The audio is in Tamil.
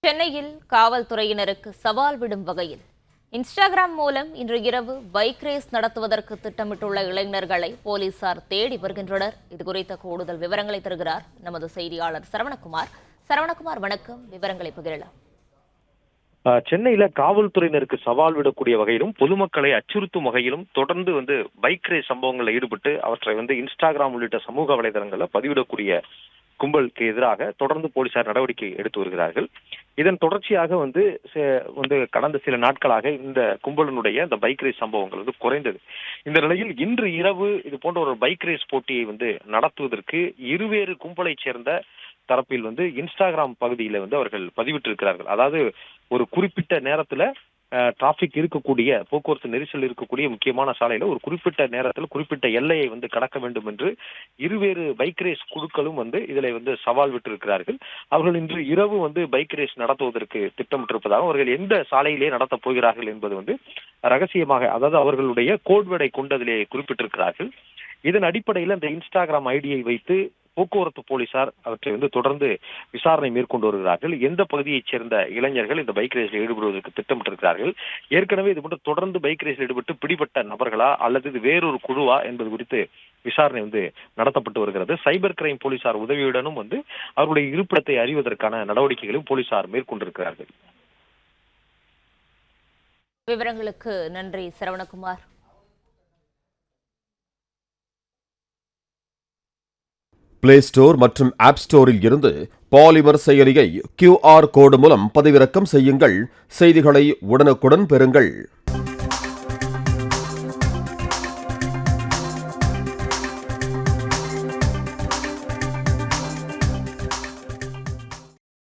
சென்னையில் காவல்துறையினருக்கு சவால் விடும் வகையில் இன்ஸ்டாகிராம் மூலம் இன்று இரவு பைக் ரேஸ் நடத்துவதற்கு திட்டமிட்டுள்ள இளைஞர்களை போலீசார் தேடி வருகின்றனர். இதுகுறித்த கூடுதல் விவரங்களை தருகிறார் நமது செய்தியாளர் சரவணகுமார். சரவணகுமார், வணக்கம். விவரங்களை பகிரலாம். சென்னையில காவல்துறையினருக்கு சவால் விடக்கூடிய வகையிலும் பொதுமக்களை அச்சுறுத்தும் வகையிலும் தொடர்ந்து பைக் ரேஸ் சம்பவங்களில் ஈடுபட்டு அவற்றை இன்ஸ்டாகிராம் உள்ளிட்ட சமூக வலைதளங்களில் பதிவிடக்கூடிய கும்பலுக்கு எதிராக தொடர்ந்து போலீசார் நடவடிக்கை எடுத்து வருகிறார்கள். இதன் தொடர்ச்சியாக கடந்த சில நாட்களாக இந்த கும்பலினுடைய இந்த பைக் ரேஸ் சம்பவங்கள் குறைந்தது. இந்த நிலையில் இன்று இரவு இது போன்ற ஒரு பைக் ரேஸ் போட்டியை நடத்துவதற்கு இருவேறு கும்பலை சேர்ந்த தரப்பில் இன்ஸ்டாகிராம் பகுதியில அவர்கள் பதிவிட்டிருக்கிறார்கள். அதாவது ஒரு குறிப்பிட்ட நேரத்துல டிராபிக் இருக்கக்கூடிய போக்குவரத்து நெரிசல் இருக்கக்கூடிய முக்கியமான சாலையில ஒரு குறிப்பிட்ட நேரத்தில் குறிப்பிட்ட எல்லையை கடக்க வேண்டும் என்று இருவேறு பைக் ரேஸ் குழுக்களும் இதுல சவால் விட்டு இருக்கிறார்கள். அவர்கள் இன்று இரவு பைக் ரேஸ் நடத்துவதற்கு திட்டமிட்டிருப்பதாக, அவர்கள் எந்த சாலையிலே நடத்தப் போகிறார்கள் என்பது ரகசியமாக, அதாவது அவர்களுடைய கோட்வேர்டை கொண்டு அதிலே குறிப்பிட்டிருக்கிறார்கள். இதன் அடிப்படையில் அந்த இன்ஸ்டாகிராம் ஐடியை வைத்து போக்குவரத்து போலீசார் அவற்றை தொடர்ந்து விசாரணை மேற்கொண்டு வருகிறார்கள். எந்த பகுதியைச் சேர்ந்த இளைஞர்கள் இந்த பைக் ரேஸில் ஈடுபடுவதற்கு திட்டமிட்டிருக்கிறார்கள், ஏற்கனவே இது போன்று தொடர்ந்து பைக் ரேஸில் ஈடுபட்டு பிடிபட்ட நபர்களா அல்லது இது வேறொரு குழுவா என்பது குறித்து விசாரணை நடத்தப்பட்டு வருகிறது. சைபர் கிரைம் போலீசார் உதவியுடனும் அவருடைய இருப்பிடத்தை அறிவதற்கான நடவடிக்கைகளும் போலீசார் மேற்கொண்டிருக்கிறார்கள். விவரங்களுக்கு நன்றி சரவணகுமார். பிளே ஸ்டோர் மற்றும் ஆப் ஸ்டோரில் இருந்து பாலிமர் செயலியை QR கோடு மூலம் பதிவிறக்கம் செய்யுங்கள். செய்திகளை உடனுக்குடன் பெறுங்கள்.